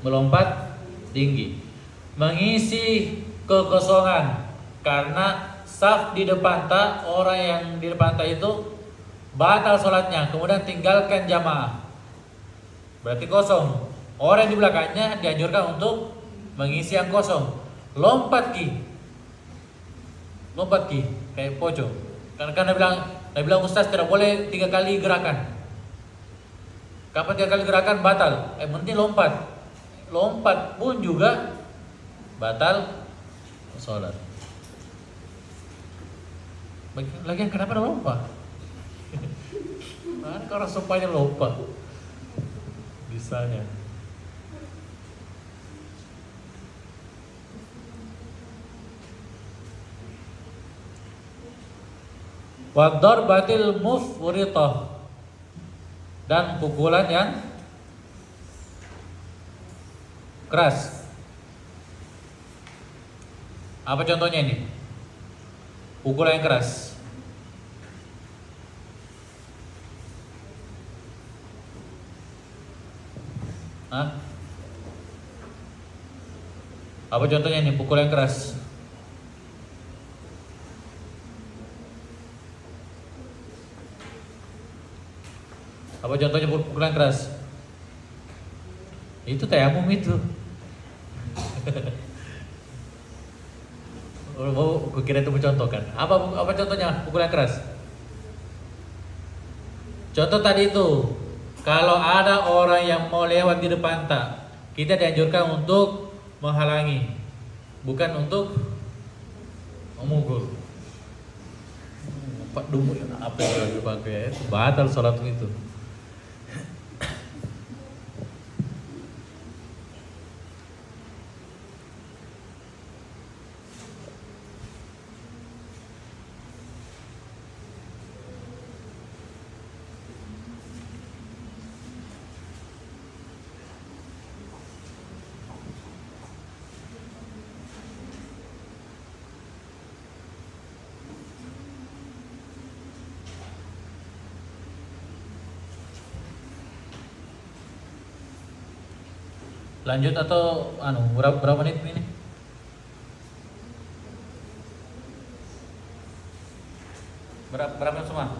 melompat tinggi, mengisi kekosongan karena saf di depan tak, orang yang di depan tak itu batal sholatnya, kemudian tinggalkan jamaah, berarti kosong. Orang yang di belakangnya dianjurkan untuk mengisi yang kosong, lompat ki kayak pojok. Karena dia bilang Ustaz tidak boleh 3 kali gerakan. Kapan 3 kali gerakan batal? Penting lompat pun juga batal sholat. Lagian kenapa dia lompat? Mana orang supaya lompat? Bisanya. Wa darbatil mufritah, dan pukulan yang keras. Apa contohnya ini? Pukulan yang keras. Hah? Apa contohnya ini? Pukulan yang keras. Apa contohnya pukulan keras? Itu tayamum itu. Gue kira itu mencontohkan. Apa contohnya pukulan keras? Contoh tadi itu, kalau ada orang yang mau lewat di depan tak, kita dianjurkan untuk menghalangi, bukan untuk memukul. Pak Dumur apa yang dipakai? Batal sholat itu. Lanjut atau berapa menit ini? Berapa semua?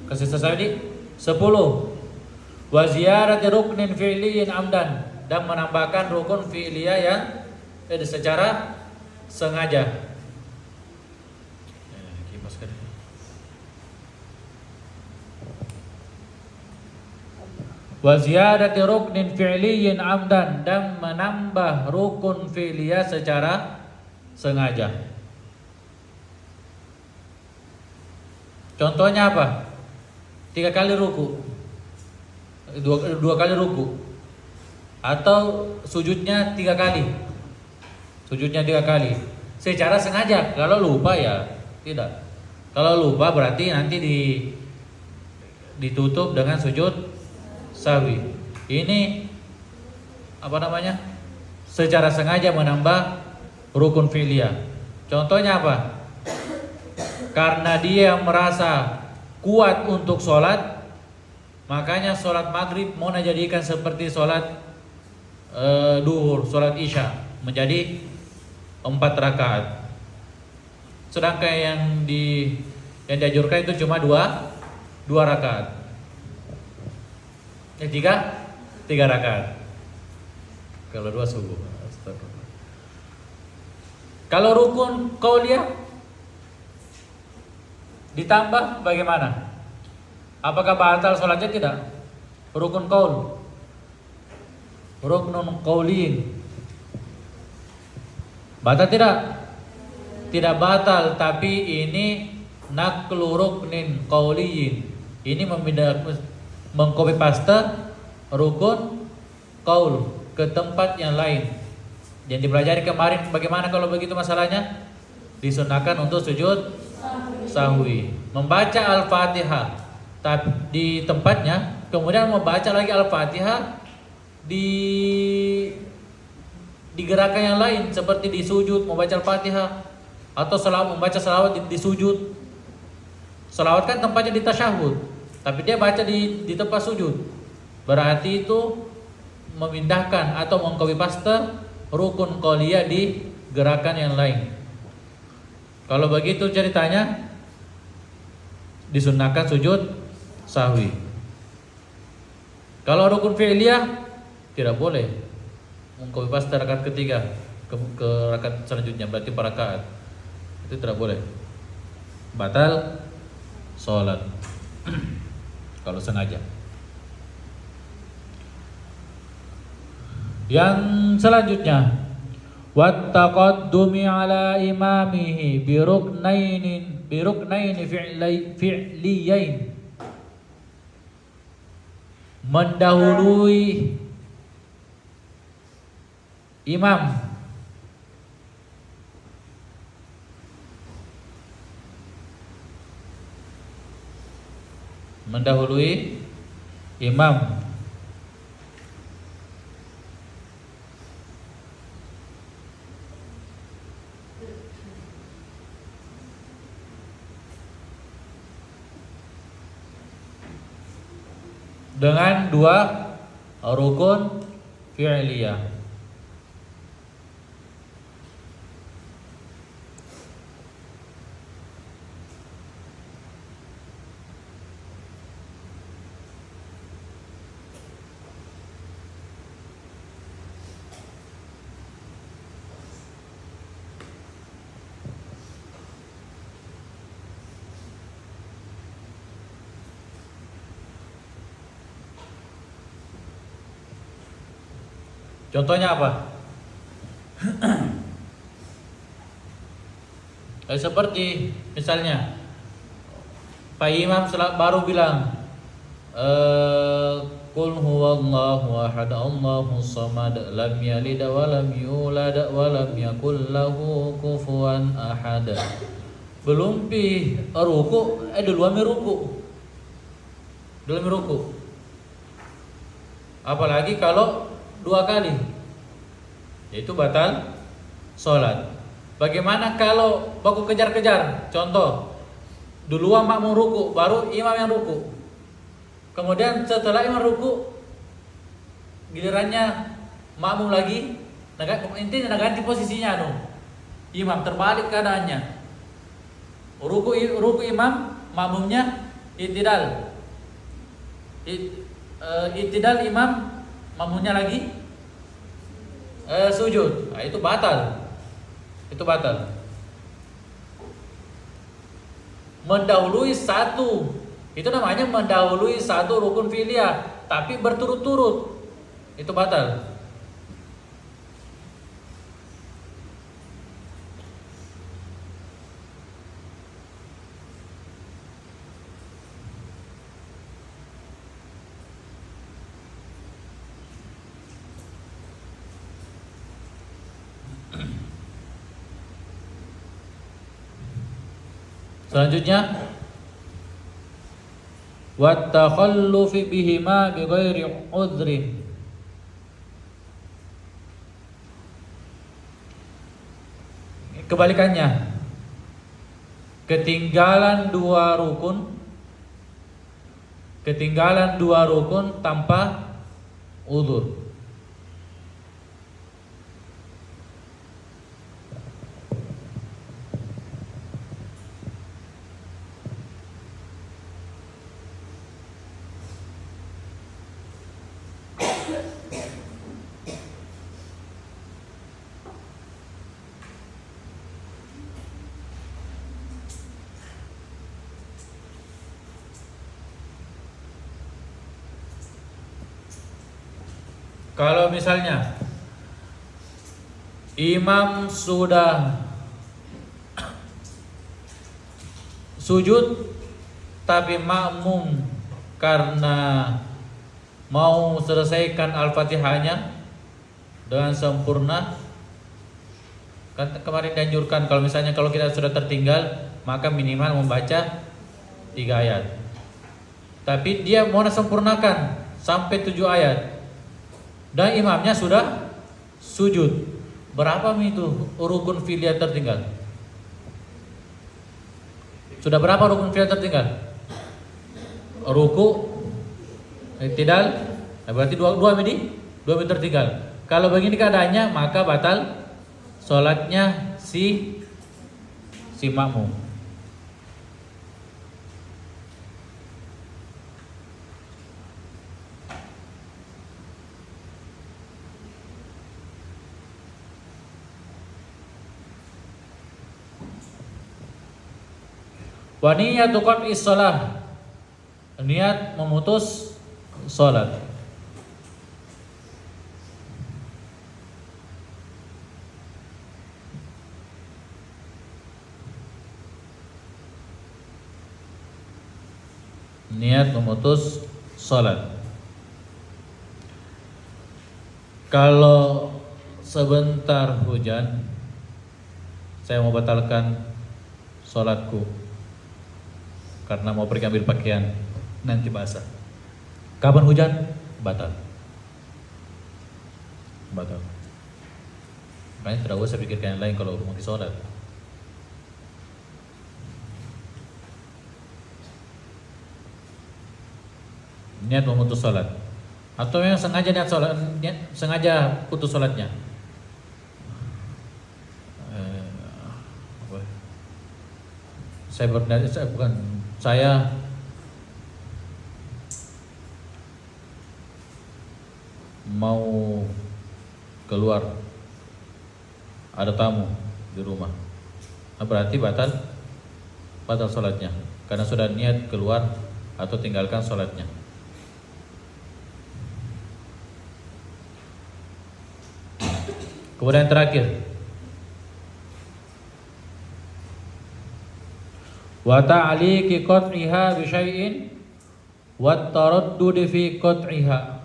Kasih selesai di 10. Wa ziyarati ruknin fi'liyin amdan, dan menambahkan rukun fi'liyah yang secara sengaja. Wa ziyadati ruknin fi'liyin amdan, dan menambah rukun fi'liyah secara sengaja. Contohnya apa? 3 kali ruku, 2 kali ruku, atau sujudnya 3 kali. Sujudnya 3 kali secara sengaja. Kalau lupa ya tidak. Kalau lupa berarti nanti ditutup dengan sujud sahwi. Ini apa namanya? Secara sengaja menambah rukun fi'liyah. Contohnya apa? Karena dia merasa kuat untuk sholat, makanya sholat maghrib mau dijadikan seperti sholat duhur, sholat isya menjadi 4 rakaat. Sedangkan yang dianjurkan itu cuma 2 rakaat. 3 rakaat. Kalau 2 subuh. Kalau rukun qauliyah ditambah bagaimana? Apakah batal sholatnya? Tidak. Rukun qaul, ruknun qauliyin, batal tidak? Tidak batal, tapi ini naqlu ruknin qauliyin. Ini mengcopy paste rukun qaul ke tempat yang lain. Yang dipelajari kemarin bagaimana kalau begitu masalahnya? Disunahkan untuk sujud sahwi, membaca Al-Fatihah di tempatnya, kemudian membaca lagi Al-Fatihah di di gerakan yang lain seperti di sujud membaca Al-Fatihah atau membaca selawat di sujud. Selawat kan tempatnya di tasyahud, tapi dia baca di tempat sujud. Berarti itu memindahkan atau mengcopy paste rukun qauliyah di gerakan yang lain. Kalau begitu ceritanya disunnahkan sujud sahwi. Kalau rukun fi'liyah tidak boleh mengcopy paste rakaat ketiga ke rakaat selanjutnya, berarti per rakaat. Itu tidak boleh. Batal sholat kalau sengaja. Yang selanjutnya, wattaqaddumi ala imamihi biruknaini fi'liyain, mendahului imam dengan dua rukun fi'liyah. Contohnya apa? Seperti misalnya Pak Imam baru bilang Qul huwallahu ahad Allahus samad lam yalid wa lam yulad wa lam yakul lahu kufuwan ahad. Belum ruku, duluan ruku. Apalagi kalau dua kali, yaitu batal sholat. Bagaimana kalau baku kejar-kejar? Contoh, duluan makmum ruku, baru imam yang ruku. Kemudian setelah imam ruku, gilirannya makmum lagi, intinya ganti posisinya imam terbalik keadaannya. Ruku imam, makmumnya i'tidal. I'tidal imam, makmumnya lagi sujud. Nah, itu batal. Mendahului satu, itu namanya mendahului satu rukun fi'liyah, tapi berturut-turut, itu batal. Selanjutnya, wattakhallufi bihima bighairi udhrin. Kebalikannya, ketinggalan dua rukun tanpa udhur. Kalau misalnya imam sudah sujud tapi makmum karena mau selesaikan Al-Fatihahnya dengan sempurna, kan kemarin dianjurkan kalau misalnya kalau kita sudah tertinggal maka minimal membaca 3 ayat. Tapi dia mau sempurnakan sampai 7 ayat. Dan imamnya sudah sujud. Berapa itu rukun fi'liyah tertinggal? Sudah berapa rukun fi'liyah tertinggal? Ruku, i'tidal, berarti dua mi tertinggal. Kalau begini keadaannya maka batal sholatnya si makmum. Wa niyatu qat'is shalah, niat memutus salat. Niat memutus salat. Kalau sebentar hujan, saya mau batalkan salatku karena mau pergi ambil pakaian, nanti basah. Kapan hujan? Batal. Makanya tidak usah pikirkan yang lain kalau mau di sholat. Niat memutus sholat, atau yang sengaja niat sholat, sengaja putus sholatnya. Saya mau keluar, ada tamu di rumah, berarti batal sholatnya karena sudah niat keluar atau tinggalkan sholatnya. Kemudian terakhir, wa ta'liqi qat'iha bi syai'in wa taraddud fi qat'iha.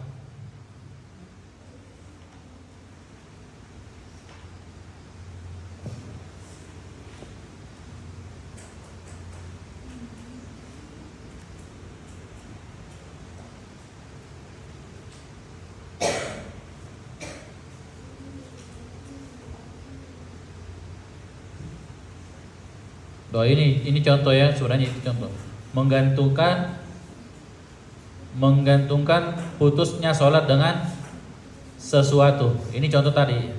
Doa ini contoh ya, sebenarnya itu contoh. Menggantungkan putusnya sholat dengan sesuatu. Ini contoh tadi.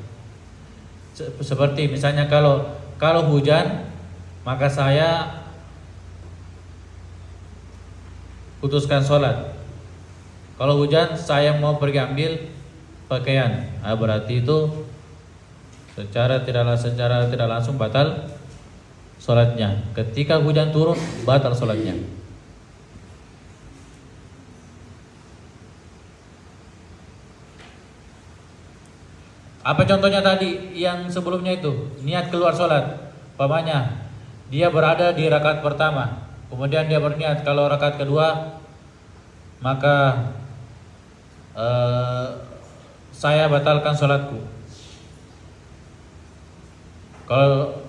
Seperti misalnya kalau hujan, maka saya putuskan sholat. Kalau hujan, saya mau pergi ambil pakaian. Berarti itu secara tidak langsung batal sholatnya. Ketika hujan turun, batal sholatnya. Apa contohnya tadi yang sebelumnya itu? Niat keluar sholat. Umpamanya dia berada di rakaat pertama, kemudian dia berniat kalau rakaat kedua maka saya batalkan sholatku.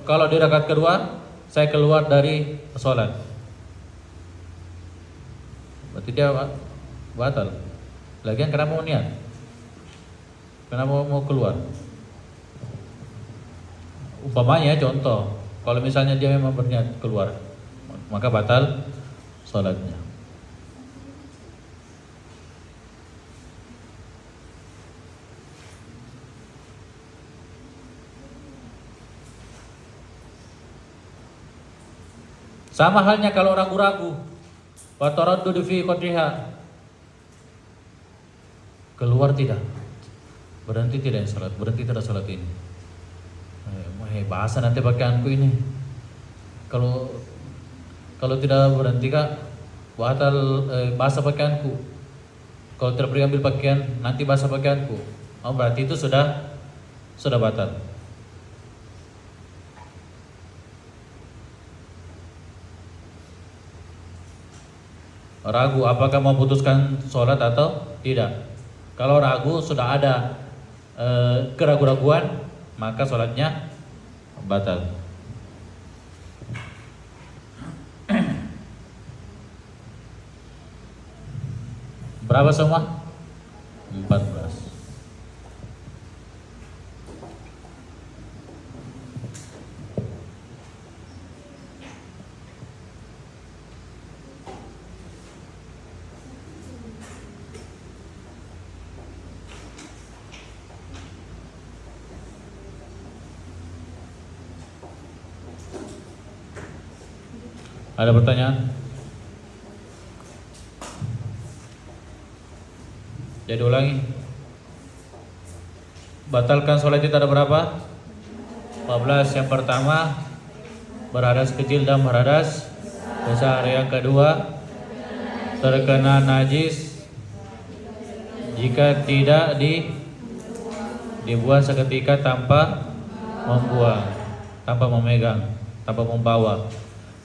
Kalau di rakaat kedua saya keluar dari sholat, berarti dia batal. Lagian kenapa mau niat? Kenapa mau keluar? Umpamanya contoh, kalau misalnya dia memang berniat keluar, maka batal sholatnya. Sama halnya kalau ragu-ragu, wa taraddud fi qadriha, keluar tidak, berhenti tidak sholat, berhenti tidak sholat ini. Bahasa nanti pakaianku ini. Kalau tidak berhenti kak, batal basah pakaianku. Kalau tidak pergi ambil pakaian, nanti basah pakaianku. Berarti itu sudah batal. Ragu apakah mau putuskan sholat atau tidak. Kalau ragu, sudah ada keraguan-raguan, maka sholatnya batal. Berapa semua? 14. Ada pertanyaan? Jadi ulangi. Batalkan sholat itu ada berapa? 14. Yang pertama, berhadas kecil dan berhadas besar. Yang kedua, terkena najis jika tidak dibuang seketika tanpa membuang, tanpa memegang, tanpa membawa.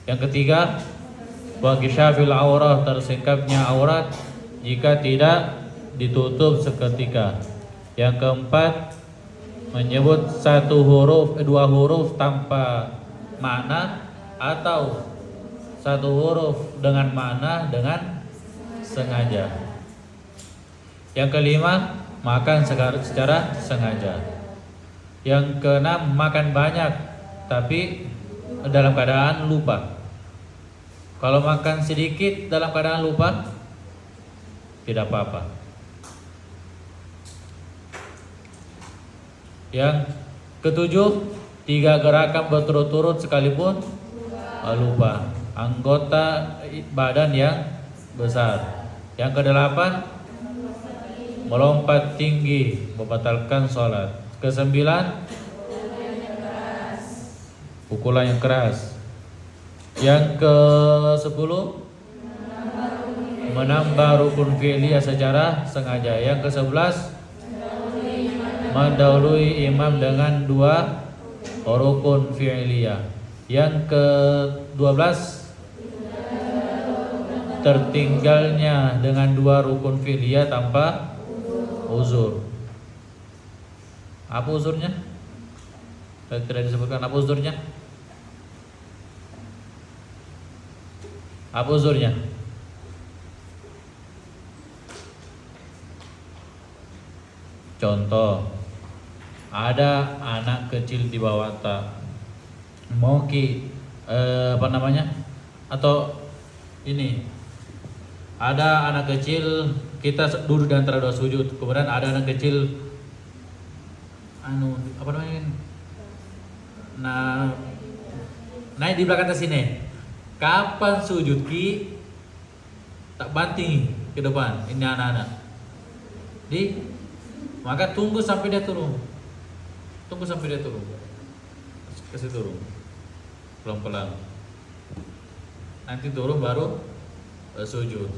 Yang ketiga, bagi syafil aurah, tersingkapnya aurat jika tidak ditutup seketika. Yang keempat, menyebut dua huruf tanpa makna atau satu huruf dengan makna dengan sengaja. Yang kelima, makan secara sengaja. Yang keenam, makan banyak tapi dalam keadaan lupa. Kalau makan sedikit dalam keadaan lupa, tidak apa-apa. Yang ketujuh, 3 gerakan berturut-turut sekalipun lupa. Anggota badan yang besar. Yang kedelapan, melompat tinggi membatalkan sholat. Kesembilan, pukulan yang keras. Yang ke-10, menambah rukun fi'liyah secara sengaja. Yang ke-11, mendahului imam dengan 2 rukun fi'liyah. Yang ke-12, tertinggalnya dengan 2 rukun fi'liyah tanpa uzur. Apa uzurnya? Tidak disebutkan apa uzurnya? Apa uzurnya? Contoh, ada anak kecil di bawah mau atau ini, ada anak kecil, kita duduk di antara 2 sujud, kemudian ada anak kecil naik di belakang sini. Kapan sujud ki tak banting ke depan ini anak-anak. Maka tunggu sampai dia turun. Kasih turun. Pelan-pelan. Nanti turun baru sujud.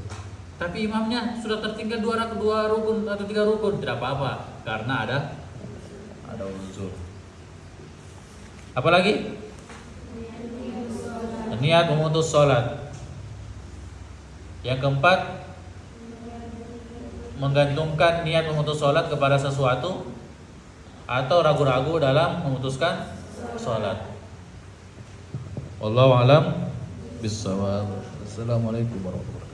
Tapi imamnya sudah tertinggal 2 rukun atau 3 rukun, tidak apa-apa karena ada uzur. Apalagi? Niat memutus sholat. Yang keempat, menggantungkan niat memutus sholat kepada sesuatu atau ragu-ragu dalam memutuskan sholat. Wallahu a'lam bishawab. Assalamualaikum warahmatullahi wabarakatuh.